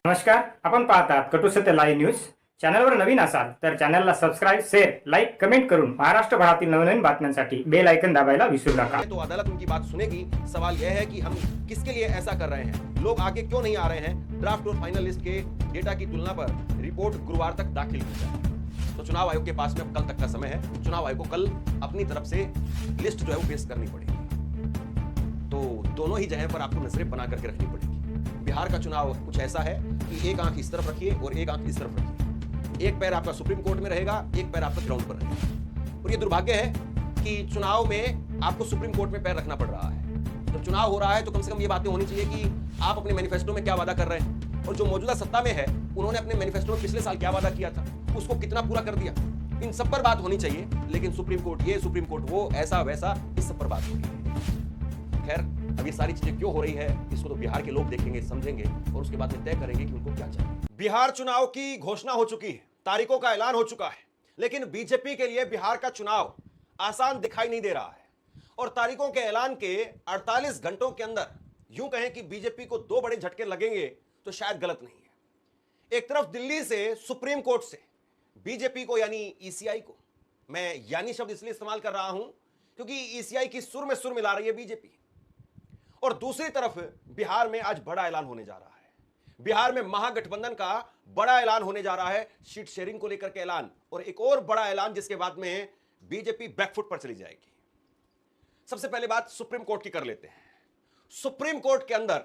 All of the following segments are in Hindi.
नमस्कार. आपण पाहतात कटू सत्य लाईव्ह न्यूज. चॅनलवर नवीन असाल तर चॅनलला सबस्क्राइब, शेअर, लाईक, कमेंट करून महाराष्ट्रभरातील नवनवीन बातम्यांसाठी बेल आयकन दाबायला विसरू नका. तो अदालत उनकी बात सुनेगी। सवाल यह है कि हम किसके लिए ऐसा कर रहे हैं, लोग आगे क्यों नहीं आ रहे हैं। ड्राफ्ट और फाइनल लिस्ट के डेटा की तुलना पर रिपोर्ट गुरुवार तक दाखिल की जाए। तो चुनाव आयोग के पास में कल तक का समय है। चुनाव आयोग को कल अपनी तरफ से लिस्ट जो है वो पेश करनी पड़ेगी। तो दोनों ही जगह पर आपको नजरें बना करके रखनी पड़ेगी। बिहार का चुनाव कुछ ऐसा है कि एक आंख इस तरफ रखिए और एक आंख इस तरफ रखिए। एक पैर आपका सुप्रीम कोर्ट में रहेगा, एक पैर आपका ग्राउंड पर रहेगा। और ये दुर्भाग्य है कि चुनाव में आपको सुप्रीम कोर्ट में पैर रखना पड़ रहा है। जब चुनाव हो रहा है तो कम से कम ये बातें होनी चाहिए कि आप अपने मैनिफेस्टो में क्या वादा कर रहे हैं, और जो मौजूदा सत्ता में है उन्होंने अपने मैनिफेस्टो में पिछले साल क्या वादा किया था, उसको कितना पूरा कर दिया। इन सब पर बात होनी चाहिए। लेकिन सुप्रीम कोर्ट ये, सुप्रीम कोर्ट वो, ऐसा वैसा, इस सब पर बात होगी। खैर, अब ये सारी चीजें क्यों हो रही है इसको तो बिहार के लोग देखेंगे, समझेंगे और उसके बाद में तय करेंगे कि उनको क्या चाहिए। बिहार चुनाव की घोषणा हो चुकी है, तारीखों का ऐलान हो चुका है, लेकिन बीजेपी के लिए बिहार का चुनाव आसान दिखाई नहीं दे रहा है। और तारीखों के ऐलान के 48 घंटों के अंदर यूं कहें कि बीजेपी को दो बड़े झटके लगेंगे तो शायद गलत नहीं है। एक तरफ दिल्ली से, सुप्रीम कोर्ट से बीजेपी को यानी ईसीआई को, मैं यानी शब्द इसलिए इस्तेमाल कर रहा हूं क्योंकि ईसीआई की सुर में सुर मिला रही है बीजेपी। और दूसरी तरफ बिहार में आज बड़ा ऐलान होने जा रहा है। बिहार में महागठबंधन का बड़ा ऐलान होने जा रहा है, सीट शेयरिंग को लेकर के ऐलान, और एक और बड़ा ऐलान जिसके बाद में बीजेपी बैकफुट पर चली जाएगी। सबसे पहले बात सुप्रीम कोर्ट की कर लेते हैं। सुप्रीम कोर्ट के अंदर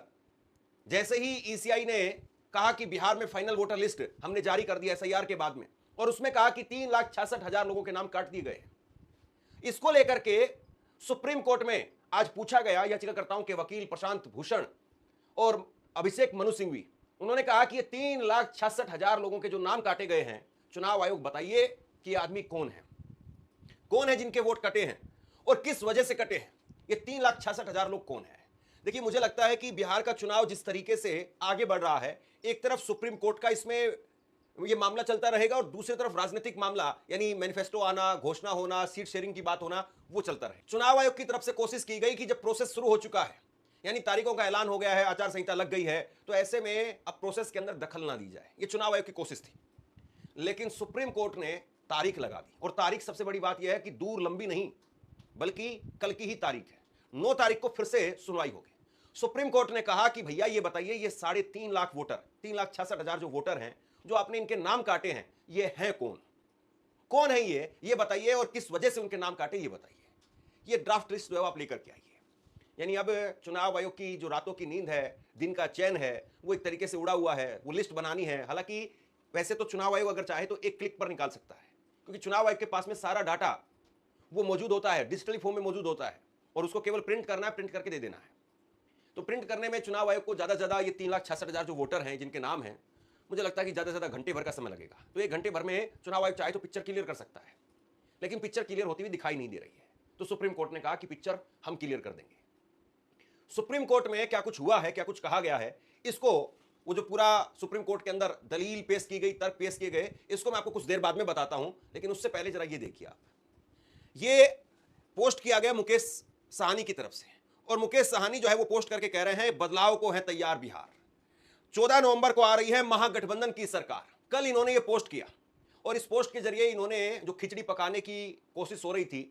जैसे ही ईसीआई ने कहा कि बिहार में फाइनल वोटर लिस्ट हमने जारी कर दी एसआईआर के बाद में, और उसमें कहा कि 3,66,000 लोगों के नाम काट दिए गए, इसको लेकर के सुप्रीम कोर्ट में आज पूछा गया याचिकाकर्ताओं के वकील प्रशांत भूषण और अभिषेक मनु सिंघवी। उन्होंने कहा कि ये 3,66,000 लोगों के जो नाम काटे गए हैं, चुनाव आयोग बताइए कि ये आदमी कौन है जिनके वोट कटे हैं और किस वजह से कटे हैं। ये 3,66,000 लोग कौन है। देखिए, मुझे लगता है कि बिहार का चुनाव जिस तरीके से आगे बढ़ रहा है, एक तरफ सुप्रीम कोर्ट का इसमें ये मामला चलता रहेगा और दूसरी तरफ राजनीतिक मामला यानी मैनिफेस्टो आना, घोषणा होना, सीट शेयरिंग की बात होना, वो चलता रहे। चुनाव आयोग की तरफ से कोशिश की गई कि जब प्रोसेस शुरू हो चुका है, यानी तारीखों का ऐलान हो गया है, आचार संहिता लग गई है, तो ऐसे में अब प्रोसेस के अंदर दखल ना दी जाए। ये चुनाव आयोग की कोशिश थी। लेकिन सुप्रीम कोर्ट ने तारीख लगा दी, और तारीख सबसे बड़ी बात यह है कि दूर लंबी नहीं बल्कि कल की ही तारीख है। 9 तारीख को फिर से सुनवाई होगी। सुप्रीम कोर्ट ने कहा कि भैया ये बताइए, ये 3.5 लाख वोटर, 3,66,000 जो वोटर हैं, जो आपने इनके नाम काटे हैं, ये हैं कौन है ये बताइए, और किस वजह से उनके नाम काटे ये बताइए। ये ड्राफ्ट लिस्ट जो है आप लेकर के आइए। यानी अब चुनाव आयोग की जो रातों की नींद है, दिन का चैन है, वो एक तरीके से उड़ा हुआ है। वो लिस्ट बनानी है। हालांकि वैसे तो चुनाव आयोग अगर चाहे तो एक क्लिक पर निकाल सकता है, क्योंकि चुनाव आयोग के पास में सारा डाटा वो मौजूद होता है, डिजिटली फॉर्म में मौजूद होता है, और उसको केवल प्रिंट करना है, प्रिंट करके दे देना है। तो प्रिंट करने में चुनाव आयोग को ज्यादा से ज्यादा ये 3,66,000 जो वोटर हैं जिनके नाम हैं, मुझे लगता है कि ज्यादा से ज्यादा घंटे भर का समय लगेगा। तो 1 घंटे भर में चुनाव आयोग चाहे तो पिक्चर क्लियर कर सकता है, लेकिन पिक्चर क्लियर होती हुई दिखाई नहीं दे रही है। तो सुप्रीम कोर्ट ने कहा कि पिक्चर हम क्लियर कर देंगे। सुप्रीम कोर्ट में क्या कुछ हुआ है, क्या कुछ कहा गया है, इसको वो जो पूरा सुप्रीम कोर्ट के अंदर दलील पेश की गई, तर्क पेश किए गए, इसको मैं आपको कुछ देर बाद में बताता हूं। लेकिन उससे पहले जरा ये देखिए आप, ये पोस्ट किया गया मुकेश साहनी की तरफ से, और मुकेश साहनी जो है वो पोस्ट करके कह रहे हैं बदलाव को है तैयार बिहार, 14 नवंबर को आ रही है महागठबंधन की सरकार। कल इन्होंने ये पोस्ट किया, और इस पोस्ट के जरिए इन्होंने जो खिचड़ी पकाने की कोशिश हो रही थी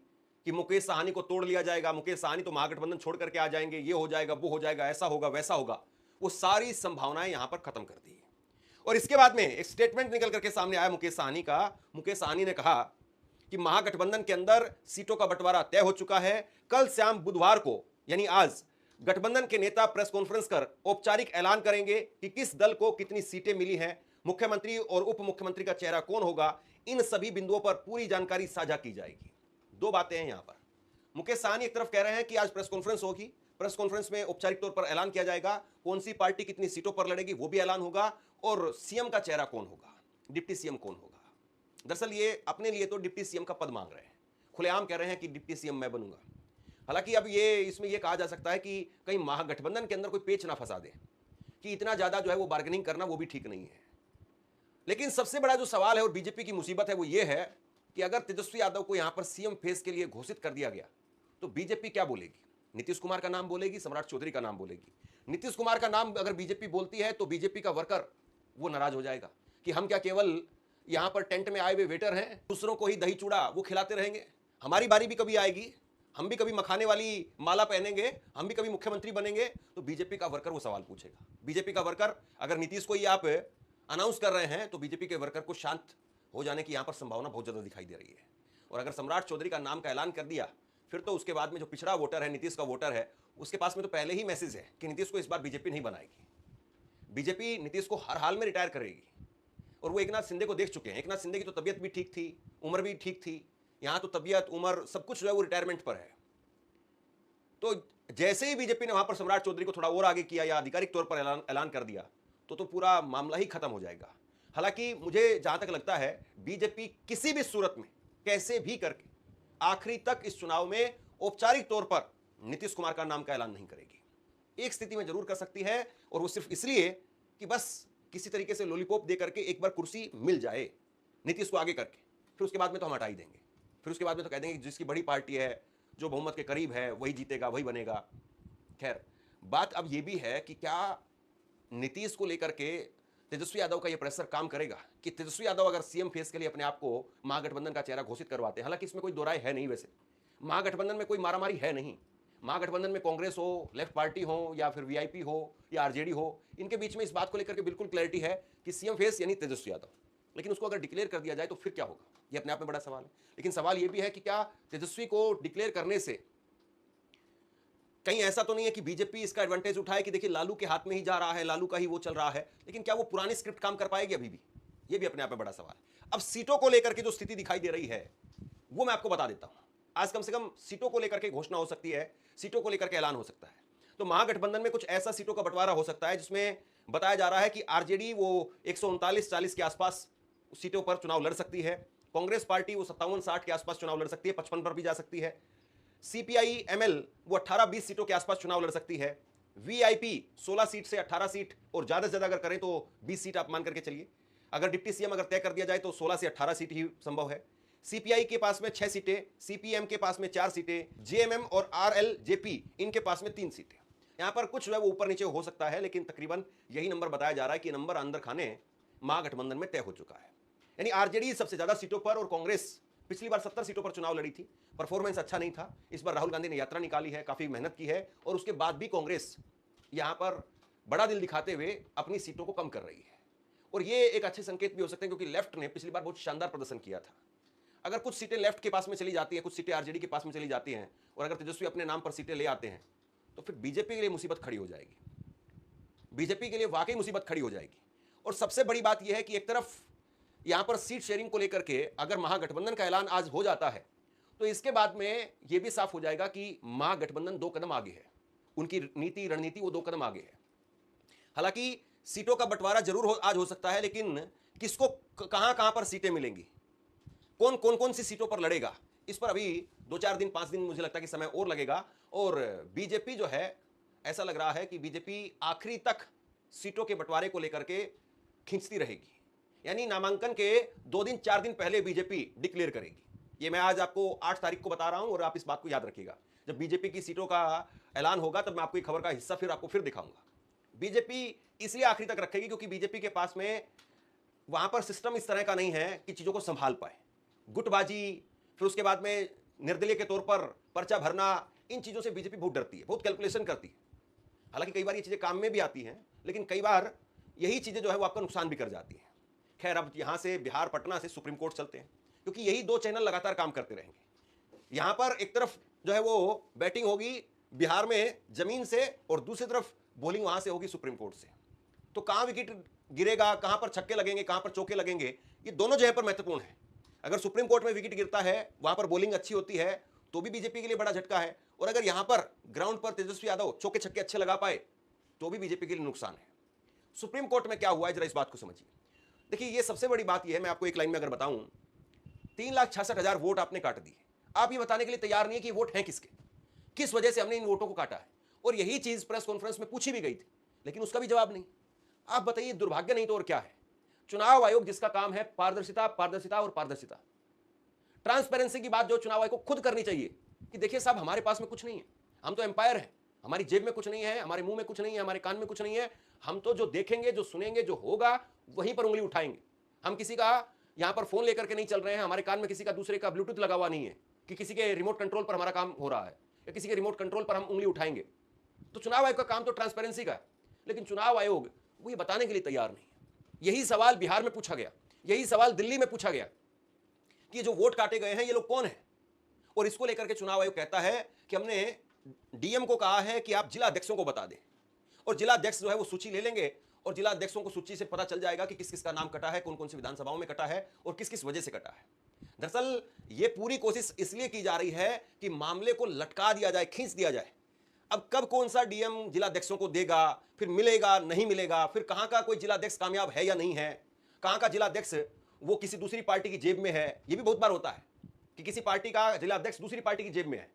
कि मुकेश साहनी को तोड़ लिया जाएगा, मुकेश साहनी तो महागठबंधन छोड़ करके आ जाएंगे, ये हो जाएगा, वो हो जाएगा, ऐसा होगा, वैसा होगा, वो सारी संभावनाएं यहां पर खत्म कर दी। और इसके बाद में एक स्टेटमेंट निकल करके सामने आया मुकेश साहनी का। मुकेश साहनी ने कहा कि महागठबंधन के अंदर सीटों का बंटवारा तय हो चुका है। कल शाम बुधवार को यानी आज गठबंधन के नेता प्रेस कॉन्फ्रेंस कर औपचारिक ऐलान करेंगे कि किस दल को कितनी सीटें मिली हैं, मुख्यमंत्री और उप मुख्यमंत्री का चेहरा कौन होगा, इन सभी बिंदुओं पर पूरी जानकारी साझा की जाएगी। 2 बातें हैं यहां पर। मुकेश साहनी एक तरफ कह रहे हैं कि आज प्रेस कॉन्फ्रेंस होगी, प्रेस कॉन्फ्रेंस में औपचारिक तौर पर ऐलान किया जाएगा कौन सी पार्टी कितनी सीटों पर लड़ेगी, वो भी ऐलान होगा, और सीएम का चेहरा कौन होगा, डिप्टी सीएम कौन होगा। दरअसल ये अपने लिए तो डिप्टी सीएम का पद मांग रहे हैं, खुलेआम कह रहे हैं कि डिप्टी सीएम मैं बनूंगा। हालांकि अब ये इसमें ये कहा जा सकता है कि कहीं महागठबंधन के अंदर कोई पेच ना फंसा दे कि इतना ज्यादा जो है वो बार्गेनिंग करना वो भी ठीक नहीं है। लेकिन सबसे बड़ा जो सवाल है और बीजेपी की मुसीबत है वो ये है कि अगर तेजस्वी यादव को यहां पर सीएम फेस के लिए घोषित कर दिया गया तो बीजेपी क्या बोलेगी। नीतीश कुमार का नाम बोलेगी, सम्राट चौधरी का नाम बोलेगी। नीतीश कुमार का नाम अगर बीजेपी बोलती है तो बीजेपी का वर्कर वो नाराज हो जाएगा कि हम क्या केवल यहां पर टेंट में आए हुए वेटर हैं, दूसरों को ही दही चूड़ा वो खिलाते रहेंगे? हमारी बारी भी कभी आएगी, हम भी कभी मखाने वाली माला पहनेंगे, हम भी कभी मुख्यमंत्री बनेंगे, तो बीजेपी का वर्कर वो सवाल पूछेगा। बीजेपी का वर्कर, अगर नीतीश को ही आप अनाउंस कर रहे हैं तो बीजेपी के वर्कर को शांत हो जाने की यहां पर संभावना बहुत ज्यादा दिखाई दे रही है। और अगर सम्राट चौधरी का नाम का ऐलान कर दिया, फिर तो उसके बाद में जो पिछड़ा वोटर है, नीतीश का वोटर है, उसके पास में तो पहले ही मैसेज है कि नीतीश को इस बार बीजेपी नहीं बनाएगी। बीजेपी नीतीश को हर हाल में रिटायर करेगी। और वो एकनाथ शिंदे को देख चुके हैं। एकनाथ शिंदे की तो तबीयत भी ठीक थी, उम्र भी ठीक थी, यहां तो तबीयत, उम्र, सब कुछ जो है वो रिटायरमेंट पर है। तो जैसे ही बीजेपी ने वहां पर सम्राट चौधरी को थोड़ा और आगे किया या आधिकारिक तौर पर ऐलान कर दिया, तो पूरा मामला ही खत्म हो जाएगा। हालांकि मुझे जहां तक लगता है, बीजेपी किसी भी सूरत में कैसे भी करके आखिरी तक इस चुनाव में औपचारिक तौर पर नीतीश कुमार का नाम का ऐलान नहीं करेगी। एक स्थिति में जरूर कर सकती है, और वो सिर्फ इसलिए कि बस किसी तरीके से लॉलीपॉप दे करके एक बार कुर्सी मिल जाए नीतीश को आगे करके, फिर उसके बाद में तो हम हटा ही देंगे। फिर उसके बाद में तो कह देंगे जिसकी बड़ी पार्टी है, जो बहुमत के करीब है, वही जीतेगा, वही बनेगा। खैर, बात अब ये भी है कि क्या नीतीश को लेकर के तेजस्वी यादव का ये प्रेशर काम करेगा कि तेजस्वी यादव अगर सीएम फेस के लिए अपने आप को महागठबंधन का चेहरा घोषित करवाते हैं। हालांकि इसमें कोई दो राय है नहीं, वैसे महागठबंधन में कोई मारामारी है नहीं। महागठबंधन में कांग्रेस हो, लेफ्ट पार्टी हो, या फिर वीआईपी हो, या आरजेडी हो, इनके बीच में इस बात को लेकर के बिल्कुल क्लैरिटी है कि सीएम फेस यानी तेजस्वी यादव। लेकिन उसको अगर डिक्लेयर कर दिया जाए तो फिर क्या होगा, ये अपने आप में बड़ा सवाल है। लेकिन सवाल ये भी है कि क्या तेजस्वी को डिक्लेयर करने से कहीं ऐसा तो नहीं है कि बीजेपी इसका एडवांटेज उठाए कि देखिए लालू के हाथ में ही जा रहा है, लालू का ही वो चल रहा है। लेकिन क्या वो पुरानी स्क्रिप्ट काम कर पाएगी अभी भी, ये भी अपने आप में बड़ा सवाल है। अब सीटों को लेकर के जो स्थिति दिखाई दे रही है वो मैं आपको बता देता हूं। आज कम से कम सीटों को लेकर के घोषणा हो सकती है, सीटों को लेकर के ऐलान हो सकता है। तो महागठबंधन में कुछ ऐसा सीटों का बंटवारा हो सकता है जिसमें बताया जा रहा है कि आरजेडी वो 139-40 के आसपास सीटों पर चुनाव लड़ सकती है, कांग्रेस पार्टी वो 57-60 के आसपास चुनाव लड़ सकती है, 55 पर भी जा सकती है, सीपीआई एमएल वो 18-20 सीटों के आसपास चुनाव लड़ सकती है, वीआईपी 16 सीट से 18 सीट, और ज्यादा से ज्यादा अगर करें तो 20 सीट आप मान करके चलिए। अगर डिप्टी सीएम अगर तय कर दिया जाए तो 16 से 18 सीट ही संभव है। सीपीआई के पास में 6 सीटें, सीपीएम के पास में 4 सीटें, जेएमएम और आरएलजेपी इनके पास में 3 सीटें। यहां पर कुछ जो है वो ऊपर नीचे हो सकता है, लेकिन तकरीबन यही नंबर बताया जा रहा है कि नंबर अंदर खाने महागठबंधन में तय हो चुका है। यानी आरजेडी सबसे ज्यादा सीटों पर, और कांग्रेस पिछली बार 70 सीटों पर चुनाव लड़ी थी, परफॉर्मेंस अच्छा नहीं था। इस बार राहुल गांधी ने यात्रा निकाली है, काफी मेहनत की है, और उसके बाद भी कांग्रेस यहां पर बड़ा दिल दिखाते हुए अपनी सीटों को कम कर रही है। और ये एक अच्छे संकेत भी हो सकते हैं, क्योंकि लेफ्ट ने पिछली बार बहुत शानदार प्रदर्शन किया था। अगर कुछ सीटें लेफ्ट के पास में चली जाती हैं, कुछ सीटें आरजेडी के पास में चली जाती हैं, और अगर तेजस्वी अपने नाम पर सीटें ले आते हैं, तो फिर बीजेपी के लिए मुसीबत खड़ी हो जाएगी। बीजेपी के लिए वाकई मुसीबत खड़ी हो जाएगी। और सबसे बड़ी बात यह है कि एक तरफ यहां पर सीट शेयरिंग को लेकर के अगर महागठबंधन का ऐलान आज हो जाता है, तो इसके बाद में यह भी साफ हो जाएगा कि महागठबंधन 2 कदम आगे है, उनकी नीति रणनीति वो 2 कदम आगे है। हालांकि सीटों का बंटवारा जरूर आज हो सकता है, लेकिन किसको कहां कहां पर सीटें मिलेंगी, कौन सी सीटों पर लड़ेगा, इस पर अभी 2-4 दिन 5 दिन मुझे लगता है कि समय और लगेगा। और बीजेपी जो है, ऐसा लग रहा है कि बीजेपी आखिरी तक सीटों के बंटवारे को लेकर के खींचती रहेगी। यानी नामांकन के 2 दिन 4 दिन पहले बीजेपी डिक्लेयर करेगी। ये मैं आज आपको 8 तारीख को बता रहा हूं, और आप इस बात को याद रखिएगा। जब बीजेपी की सीटों का ऐलान होगा तब मैं आपको खबर का हिस्सा फिर दिखाऊंगा। बीजेपी इसलिए आखिरी तक रखेगी क्योंकि बीजेपी के पास में वहां पर सिस्टम इस तरह का नहीं है कि चीजों को संभाल पाए। गुटबाजी, फिर उसके बाद में निर्दलीय के तौर पर पर्चा भरना, इन चीजों से बीजेपी बहुत डरती है, बहुत कैलकुलेशन करती है। हालांकि कई बार ये चीजें काम में भी आती हैं, लेकिन कई बार यही चीजें जो है वो आपका नुकसान भी कर जाती हैं। खैर, अब यहां से बिहार पटना से सुप्रीम कोर्ट चलते हैं, क्योंकि यही 2 चैनल लगातार काम करते रहेंगे। यहां पर एक तरफ जो है वो बैटिंग होगी बिहार में जमीन से, और दूसरी तरफ बॉलिंग वहां से होगी सुप्रीम कोर्ट से। तो कहां विकेट गिरेगा, कहां पर छक्के लगेंगे, कहां पर चौके लगेंगे, ये दोनों जगह पर महत्वपूर्ण है। अगर सुप्रीम कोर्ट में विकेट गिरता है, वहां पर बॉलिंग अच्छी होती है, तो भी बीजेपी के लिए बड़ा झटका है। और अगर यहां पर ग्राउंड पर तेजस्वी यादव चौके छक्के अच्छे लगा पाए, तो भी बीजेपी के लिए नुकसान है। सुप्रीम कोर्ट में क्या हुआ है, जरा इस बात को समझिए। देखिए, ये सबसे बड़ी बात यह है, मैं आपको एक लाइन में अगर बताऊं, 3,66,000 वोट आपने काट दिए। आप ये बताने के लिए तैयार नहीं है कि वोट हैं किसके, किस वजह से हमने इन वोटों को काटा है। और यही चीज प्रेस कॉन्फ्रेंस में पूछी भी गई थी, लेकिन उसका भी जवाब नहीं। आप बताइए, दुर्भाग्य नहीं तो और क्या है। चुनाव आयोग जिसका काम है पारदर्शिता, पारदर्शिता और पारदर्शिता, ट्रांसपेरेंसी की बात जो चुनाव आयोग को खुद करनी चाहिए कि देखिए साहब, हमारे पास में कुछ नहीं है, हम तो एम्पायर हैं, हमारी जेब में कुछ नहीं है, हमारे मुंह में कुछ नहीं है, हमारे कान में कुछ नहीं है, हम तो जो देखेंगे, जो सुनेंगे, जो होगा वहीं पर उंगली उठाएंगे। हम किसी का यहां पर फोन लेकर के नहीं चल रहे हैं, हमारे कान में किसी का दूसरे का ब्लूटूथ लगा हुआ नहीं है कि किसी के रिमोट कंट्रोल पर हमारा काम हो रहा है या किसी के रिमोट कंट्रोल पर हम उंगली उठाएंगे। तो चुनाव आयोग का काम तो ट्रांसपेरेंसी का है, लेकिन चुनाव आयोग वो ये बताने के लिए तैयार नहीं है। यही सवाल बिहार में पूछा गया, यही सवाल दिल्ली में पूछा गया कि जो वोट काटे गए हैं ये लोग कौन है, और इसको लेकर के चुनाव आयोग कहता है कि हमने डीएम को कहा है कि आप जिला अध्यक्षों को बता दें, और जिला अध्यक्ष जो है वो सूची ले लेंगे और जिला अध्यक्षों को सूची से पता चल जाएगा कि किस किस का नाम कटा है, कौन कौन सी विधानसभाओं में कटा है और किस किस वजह से कटा है। दरअसल ये पूरी कोशिश इसलिए की जा रही है कि मामले को लटका दिया जाए, खींच दिया जाए। अब कब कौन सा डीएम जिला अध्यक्षों को देगा, फिर मिलेगा नहीं मिलेगा, फिर कहां का कोई जिला अध्यक्ष कामयाब है या नहीं है, कहां का जिला अध्यक्ष वो किसी दूसरी पार्टी की जेब में है। ये भी बहुत बार होता है कि किसी पार्टी का जिला अध्यक्ष दूसरी पार्टी की जेब में है,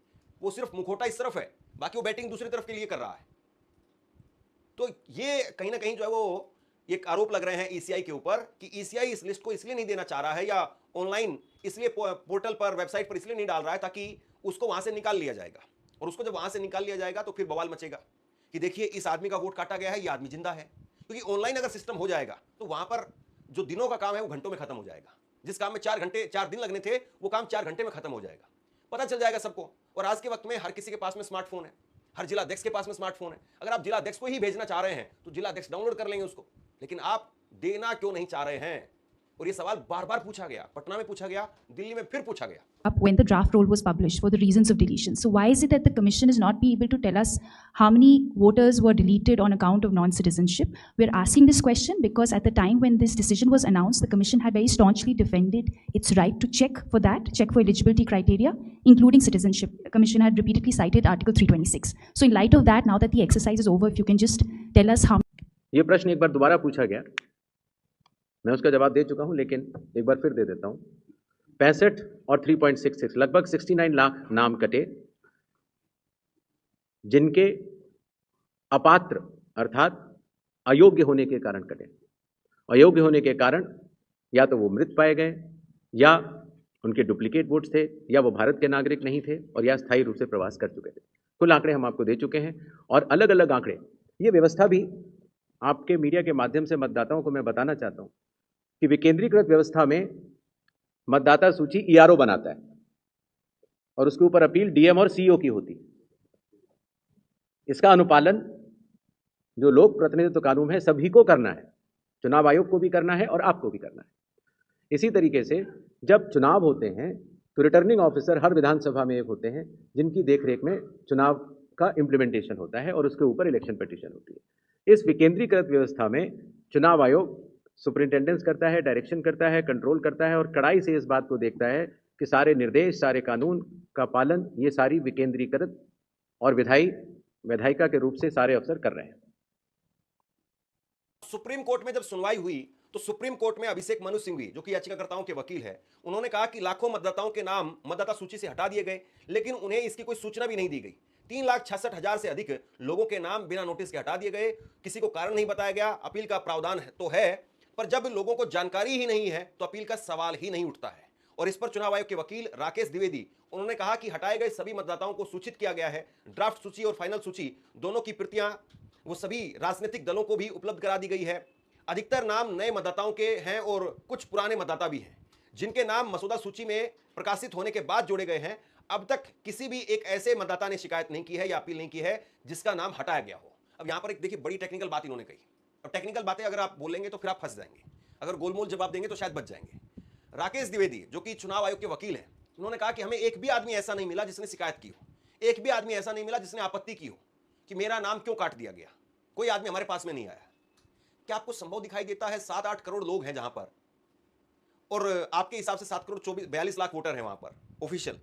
वो सिर्फ मुखौटा इस तरफ है, बाकी वो बैटिंग दूसरी तरफ के लिए कर रहा है। तो ये कहीं ना कहीं जो है वो एक आरोप लग रहे हैं ईसीआई के ऊपर कि ईसीआई इस लिस्ट को इसलिए नहीं देना चाह रहा है या ऑनलाइन इसलिए पोर्टल पर, वेबसाइट पर इसलिए नहीं डाल रहा है ताकि उसको वहां से निकाल लिया जाएगा, और उसको जब वहां से निकाल लिया जाएगा तो फिर बवाल मचेगा कि देखिए इस आदमी का वोट काटा गया है, ये आदमी जिंदा है। क्योंकि ऑनलाइन अगर सिस्टम हो जाएगा तो वहां पर जो दिनों का काम है वो घंटों में खत्म हो जाएगा। जिस काम में 4 दिन लगने थे वो काम 4 घंटे में खत्म हो जाएगा, पता चल जाएगा सबको। और आज के वक्त में हर किसी के पास में स्मार्टफोन है, हर जिला अध्यक्ष के पास में स्मार्टफोन है। अगर आप जिला अध्यक्ष को ही भेजना चाह रहे हैं तो जिला अध्यक्ष डाउनलोड कर लेंगे उसको, लेकिन आप देना क्यों नहीं चाह रहे हैं? और ये सवाल बार बार पूछा गया, पटना में पूछा गया, दिल्ली में फिर पूछा गया। Up when the draft roll was published for the reasons of deletion. So why is it that the commission is not be able to tell us how many voters were deleted on account of non-citizenship? We're asking this question because at the time when this decision was announced, the commission had very staunchly defended its right to check for that, check for eligibility criteria, including citizenship. The commission had repeatedly cited Article 326. So in light of that, now that the exercise is over, if you can just tell us how. ये प्रश्न एक बार दोबारा पूछा गया, मैं उसका जवाब दे चुका हूं, लेकिन एक बार फिर दे देता हूं। 65 और 3.66 लगभग 69 लाख नाम कटे, जिनके अपात्र अर्थात अयोग्य होने के कारण कटे। अयोग्य होने के कारण या तो वो मृत पाए गए, या उनके डुप्लीकेट वोट्स थे, या वो भारत के नागरिक नहीं थे, और या स्थायी रूप से प्रवास कर चुके थे। कुल आंकड़े हम आपको दे चुके हैं, और अलग अलग आंकड़े। ये व्यवस्था भी आपके मीडिया के माध्यम से मतदाताओं को मैं बताना चाहता हूं कि विकेंद्रीकृत व्यवस्था में मतदाता सूची ईआरओ बनाता है और उसके ऊपर अपील डीएम और सीईओ की होती है। इसका अनुपालन जो लोक प्रतिनिधित्व कानून है सभी को करना है, चुनाव आयोग को भी करना है और आपको भी करना है। इसी तरीके से जब चुनाव होते हैं तो रिटर्निंग ऑफिसर हर विधानसभा में एक होते हैं जिनकी देखरेख में चुनाव का इम्प्लीमेंटेशन होता है और उसके ऊपर इलेक्शन पिटीशन होती है। इस विकेंद्रीकृत व्यवस्था में चुनाव आयोग सुपरिंटेंडेंस करता है, डायरेक्शन करता है, कंट्रोल करता है, और कड़ाई से इस बात को देखता है कि सारे निर्देश, सारे कानून का पालन ये सारी विकेंद्रीकृत और विधायिका के रूप से सारे अफसर कर रहे हैं। सुप्रीम कोर्ट में जब सुनवाई हुई तो सुप्रीम कोर्ट में अभिषेक मनु सिंघवी, जो कि याचिकाकर्ताओं के वकील है, उन्होंने कहा कि लाखों मतदाताओं के नाम मतदाता सूची से हटा दिए गए, लेकिन उन्हें इसकी कोई सूचना भी नहीं दी गई। 3,66,000 से अधिक लोगों के नाम बिना नोटिस के हटा दिए गए, किसी को कारण नहीं बताया गया। अपील का प्रावधान तो है, पर जब लोगों को जानकारी ही नहीं है तो अपील का सवाल ही नहीं उठता है। और इस पर चुनाव आयोग के वकील राकेश द्विवेदी, उन्होंने कहा कि हटाए गए सभी मतदाताओं को सूचित किया गया है। ड्राफ्ट सूची और फाइनल सूची दोनों की प्रतियां वो सभी राजनीतिक दलों को भी उपलब्ध करा दी गई है। अधिकतर नाम नए मतदाताओं के हैं और कुछ पुराने मतदाता भी हैं, जिनके नाम मसौदा सूची में प्रकाशित होने के बाद जोड़े गए हैं। अब तक किसी भी एक ऐसे मतदाता ने शिकायत नहीं की है या अपील नहीं की है जिसका नाम हटाया गया हो। अब यहां पर एक देखिए बड़ी टेक्निकल बात इन्होंने कही, और टेक्निकल बातें अगर आप बोलेंगे तो फिर आप फंस जाएंगे, अगर गोलमोल जवाब देंगे तो शायद बच जाएंगे। राकेश द्विवेदी, जो कि चुनाव आयोग के वकील हैं, उन्होंने कहा कि हमें एक भी आदमी ऐसा नहीं मिला जिसने शिकायत की हो, एक भी आदमी ऐसा नहीं मिला जिसने आपत्ति की हो कि मेरा नाम क्यों काट दिया गया। कोई आदमी हमारे पास में नहीं आया। क्या आपको संभव दिखाई देता है? 7-8 करोड़ लोग हैं जहां पर, और आपके हिसाब से 7 करोड़ 42 लाख वोटर हैं वहां पर ऑफिशियल।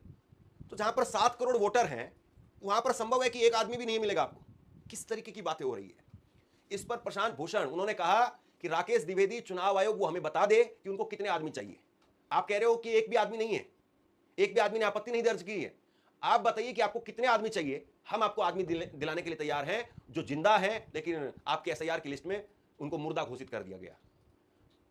तो जहां पर 7 करोड़ वोटर हैं वहां पर संभव है कि एक आदमी भी नहीं मिलेगा आपको। किस तरीके की बातें हो रही है? इस पर प्रशांत भूषण, उन्होंने कहा कि राकेश द्विवेदी, चुनाव आयोग वो हमें बता दे कि उनको कितने आदमी चाहिए। आप कह रहे हो कि एक भी आदमी नहीं है, एक भी आदमी ने आपत्ति नहीं दर्ज की है। आप बताइए कि आपको कितने आदमी चाहिए, हम आपको आदमी दिलाने के लिए तैयार हैं जो जिंदा है, लेकिन आपके एसआईआर की लिस्ट में उनको मुर्दा घोषित कर दिया गया।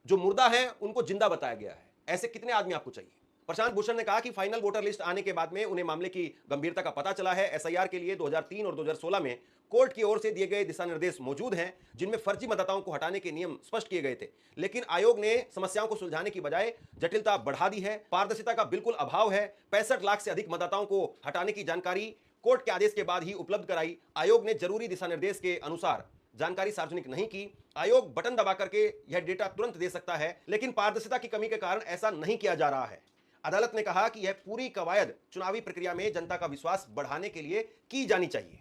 जो मुर्दा है उनको जिंदा बताया गया है। ऐसे कितने आदमी आपको चाहिए? प्रशांत भूषण ने कहा कि फाइनल वोटर लिस्ट आने के बाद में उन्हें मामले की गंभीरता का पता चला है। एसआईआर के लिए 2003 और 2016 में कोर्ट की ओर से दिए गए दिशा निर्देश मौजूद हैं, जिनमें फर्जी मतदाताओं को हटाने के नियम स्पष्ट किए गए थे। लेकिन आयोग ने समस्याओं को सुलझाने की बजाय जटिलता बढ़ा दी है। पारदर्शिता का बिल्कुल अभाव है। 65 लाख से अधिक मतदाताओं को हटाने की जानकारी कोर्ट के आदेश के बाद ही उपलब्ध कराई। आयोग ने जरूरी दिशा निर्देश के अनुसार जानकारी सार्वजनिक नहीं की। आयोग बटन दबा करके यह डेटा तुरंत दे सकता है, लेकिन पारदर्शिता की कमी के कारण ऐसा नहीं किया जा रहा है। अदालत ने कहा कि यह पूरी कवायद चुनावी प्रक्रिया में जनता का विश्वास बढ़ाने के लिए की जानी चाहिए।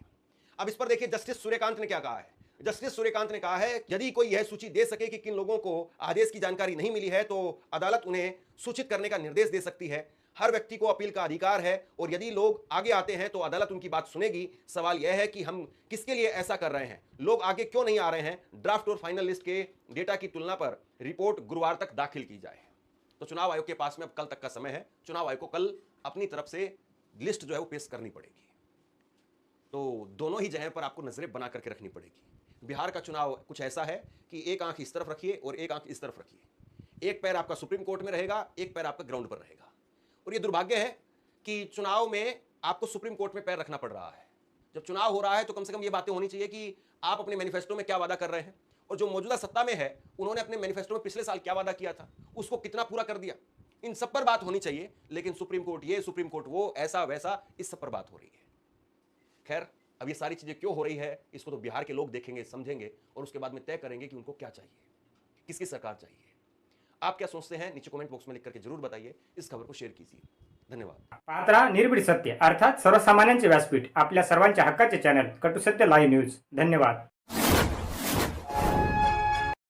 अब इस पर देखिए जस्टिस सूर्यकांत ने क्या कहा है। जस्टिस सूर्यकांत ने कहा है यदि कोई यह सूची दे सके कि किन लोगों को आदेश की जानकारी नहीं मिली है तो अदालत उन्हें सूचित करने का निर्देश दे सकती है। हर व्यक्ति को अपील का अधिकार है और यदि लोग आगे आते हैं तो अदालत उनकी बात सुनेगी। सवाल यह है कि हम किसके लिए ऐसा कर रहे हैं, लोग आगे क्यों नहीं आ रहे हैं। ड्राफ्ट और फाइनल लिस्ट के डेटा की तुलना पर रिपोर्ट गुरुवार तक दाखिल की जाए। तो चुनाव आयोग के पास में अब कल तक का समय है। चुनाव आयोग को कल अपनी तरफ से लिस्ट जो है वो पेश करनी पड़ेगी। तो दोनों ही जगह पर आपको नजरें बना करके रखनी पड़ेगी। बिहार का चुनाव कुछ ऐसा है कि एक आंख इस तरफ रखिए और एक आंख इस तरफ रखिए। एक पैर आपका सुप्रीम कोर्ट में रहेगा, एक पैर आपका ग्राउंड पर रहेगा। और ये दुर्भाग्य है कि चुनाव में आपको सुप्रीम कोर्ट में पैर रखना पड़ रहा है। जब चुनाव हो रहा है तो कम से कम ये बातें होनी चाहिए कि आप अपने मैनिफेस्टो में क्या वादा कर रहे हैं और जो मौजूदा सत्ता में है उन्होंने अपने मैनिफेस्टो में पिछले साल क्या वादा किया था, उसको कितना पूरा कर दिया। इन सब पर बात होनी चाहिए। लेकिन सुप्रीम कोर्ट ये, सुप्रीम कोर्ट वो, ऐसा वैसा, इस सब पर बात हो रही है। खैर, अब ये सारी चीजें क्यों हो रही है इसको तो बिहार के लोग देखेंगे, समझेंगे और उसके बाद में तय करेंगे कि उनको क्या चाहिए, किसकी सरकार चाहिए। आप क्या सोचते हैं नीचे कमेंट बॉक्स में लिख करके जरूर बताइए। इस खबर को शेअर कीजिए। धन्यवाद। पात्रा निर्भीड सत्य अर्थात सर्वसामान्यांचे व्यासपीठ आपल्या सर्वांच्या हक्काचे चॅनल कटुसत्य लाईव्ह न्यूज। धन्यवाद।